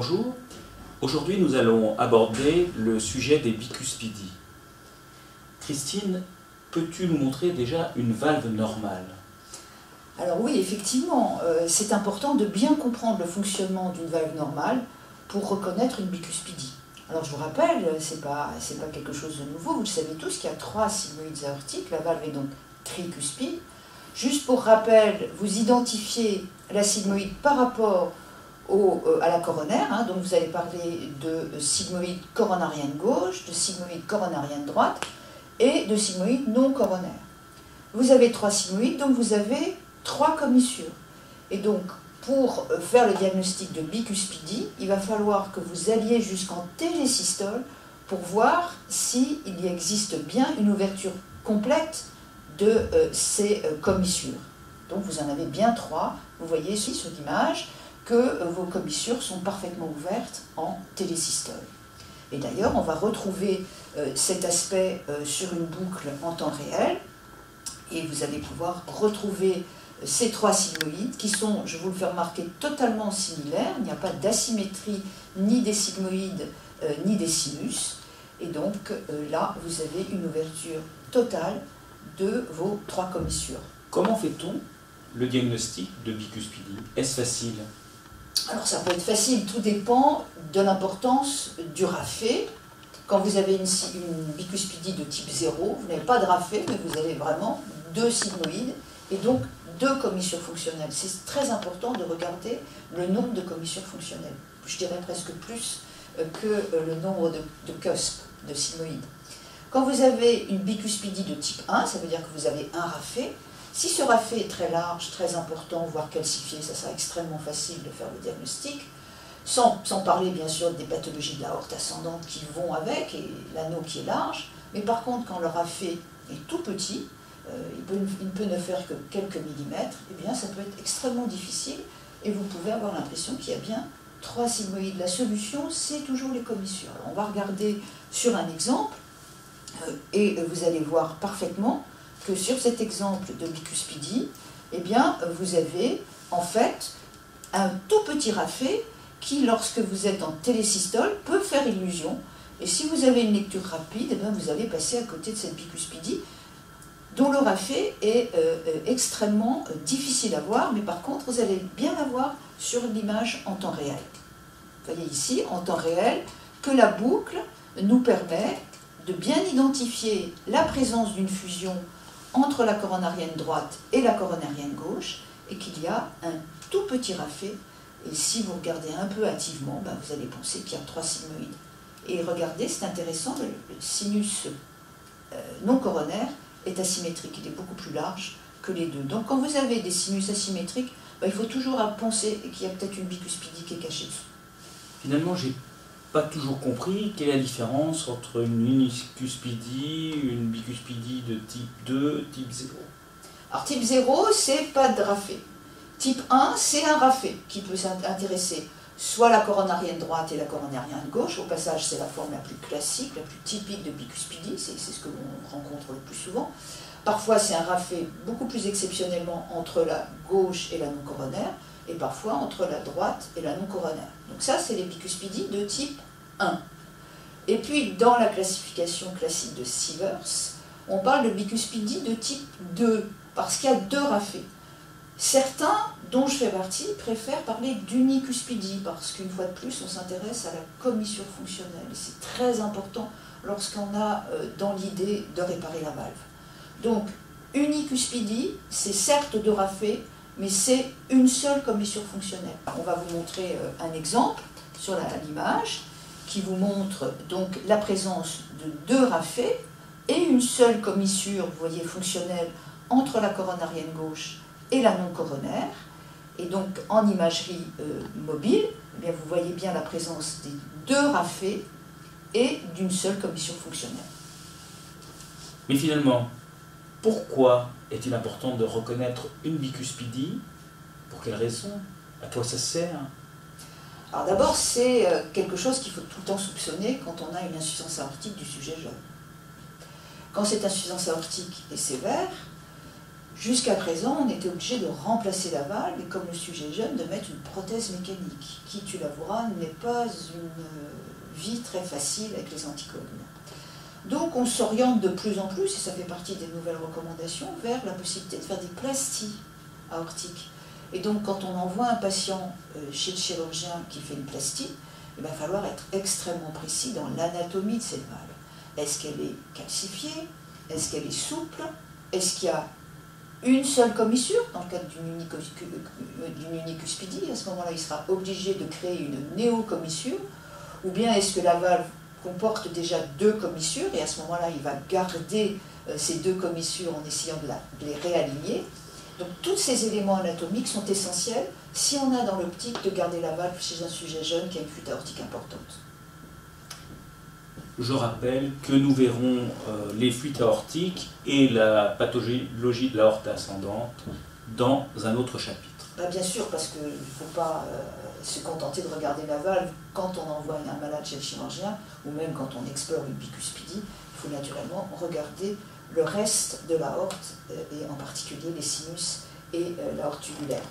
Bonjour, aujourd'hui nous allons aborder le sujet des bicuspidies. Christine, peux-tu nous montrer déjà une valve normale? Alors oui, effectivement, c'est important de bien comprendre le fonctionnement d'une valve normale pour reconnaître une bicuspidie. Alors je vous rappelle, c'est pas quelque chose de nouveau, vous le savez tous qu'il y a 3 sigmoïdes aortiques, la valve est donc tricuspide. Juste pour rappel, vous identifiez la sigmoïde par rapport à la coronaire, hein, donc vous allez parler de sigmoïde coronarienne gauche, de sigmoïde coronarienne droite et de sigmoïde non coronaire. Vous avez 3 sigmoïdes, donc vous avez 3 commissures. Et donc, pour faire le diagnostic de bicuspidie, il va falloir que vous alliez jusqu'en télésystole pour voir s'il existe bien une ouverture complète de ces commissures. Donc vous en avez bien 3. Vous voyez ici sur l'image que vos commissures sont parfaitement ouvertes en télésystole. Et d'ailleurs, on va retrouver cet aspect sur une boucle en temps réel. Et vous allez pouvoir retrouver ces 3 sigmoïdes qui sont, je vous le fais remarquer, totalement similaires. Il n'y a pas d'asymétrie ni des sigmoïdes ni des sinus. Et donc là, vous avez une ouverture totale de vos 3 commissures. Comment fait-on le diagnostic de bicuspidie? Est-ce facile? Alors ça peut être facile, tout dépend de l'importance du raphé. Quand vous avez une bicuspidie de type 0, vous n'avez pas de raphé, mais vous avez vraiment 2 sigmoïdes et donc 2 commissures fonctionnelles. C'est très important de regarder le nombre de commissures fonctionnelles. Je dirais presque plus que le nombre de cusps, de sigmoïdes. Quand vous avez une bicuspidie de type 1, ça veut dire que vous avez un raphé. Si ce raphé est très large, très important, voire calcifié, ça sera extrêmement facile de faire le diagnostic. Sans parler bien sûr des pathologies de l'aorte ascendante qui vont avec, et l'anneau qui est large. Mais par contre, quand le raphé est tout petit, il ne peut ne faire que quelques millimètres, eh bien ça peut être extrêmement difficile et vous pouvez avoir l'impression qu'il y a bien 3 sigmoïdes. La solution, c'est toujours les commissures. Alors, on va regarder sur un exemple et vous allez voir parfaitement que sur cet exemple de bicuspidie, eh bien, vous avez en fait un tout petit raphé qui, lorsque vous êtes en télésystole, peut faire illusion. Et si vous avez une lecture rapide, eh bien, vous allez passer à côté de cette bicuspidie, dont le raphé est extrêmement difficile à voir, mais par contre, vous allez bien la voir sur l'image en temps réel. Vous voyez ici, en temps réel, que la boucle nous permet de bien identifier la présence d'une fusion entre la coronarienne droite et la coronarienne gauche, et qu'il y a un tout petit raphé. Et si vous regardez un peu hâtivement, ben vous allez penser qu'il y a 3 sigmoïdes. Et regardez, c'est intéressant, le sinus non coronaire est asymétrique, il est beaucoup plus large que les deux. Donc quand vous avez des sinus asymétriques, ben, il faut toujours penser qu'il y a peut-être une bicuspidie qui est cachée dessous. Finalement, j'ai pas toujours compris quelle est la différence entre une unicuspidie, une bicuspidie de type 2, type 0. Alors type 0, c'est pas de raphé. Type 1, c'est un raphé qui peut s'intéresser soit la coronarienne droite et la coronarienne gauche. Au passage, c'est la forme la plus classique, la plus typique de bicuspidie, c'est ce que l'on rencontre le plus souvent. Parfois, c'est un raphé beaucoup plus exceptionnellement entre la gauche et la non-coronaire, et parfois entre la droite et la non-coronaire. Donc ça, c'est les bicuspidies de type 1. Et puis, dans la classification classique de Sievers, on parle de bicuspidie de type 2, parce qu'il y a 2 raphés. Certains, dont je fais partie, préfèrent parler d'unicuspidie, parce qu'une fois de plus, on s'intéresse à la commissure fonctionnelle. Et c'est très important lorsqu'on a dans l'idée de réparer la valve. Donc, unicuspidie, c'est certes 2 raphés, mais c'est une seule commissure fonctionnelle. On va vous montrer un exemple sur l'image qui vous montre donc la présence de 2 raphés et une seule commissure, vous voyez, fonctionnelle entre la coronarienne gauche et la non-coronaire. Et donc en imagerie mobile, eh bien, vous voyez bien la présence des 2 raphés et d'une seule commission fonctionnelle. Mais finalement, pourquoi est-il important de reconnaître une bicuspidie? Pour quelle raison? À quoi ça sert? Alors d'abord, c'est quelque chose qu'il faut tout le temps soupçonner quand on a une insuffisance aortique du sujet jeune. Quand cette insuffisance aortique est sévère, Jusqu'à présent, on était obligé de remplacer la valve et comme le sujet est jeune, de mettre une prothèse mécanique, qui, tu l'avoueras, n'est pas une vie très facile avec les anticoagulants. Donc on s'oriente de plus en plus, et ça fait partie des nouvelles recommandations, vers la possibilité de faire des plasties aortiques. Et donc quand on envoie un patient chez le chirurgien qui fait une plastie, il va falloir être extrêmement précis dans l'anatomie de cette valve. Est-ce qu'elle est calcifiée? Est-ce qu'elle est souple? Est-ce qu'il y a une seule commissure dans le cadre d'une unicuspidie? À ce moment-là, il sera obligé de créer une néocommissure. Ou bien est-ce que la valve comporte déjà deux commissures et à ce moment-là, il va garder ces deux commissures en essayant de les réaligner. Donc tous ces éléments anatomiques sont essentiels si on a dans l'optique de garder la valve chez un sujet jeune qui a une fuite aortique importante. Je rappelle que nous verrons les fuites aortiques et la pathologie de l'aorte ascendante dans un autre chapitre. Bien sûr, parce qu'il ne faut pas se contenter de regarder la valve quand on envoie un malade chez le chirurgien, ou même quand on explore une bicuspidie. Il faut naturellement regarder le reste de l'aorte, et en particulier les sinus et l'aorte tubulaire.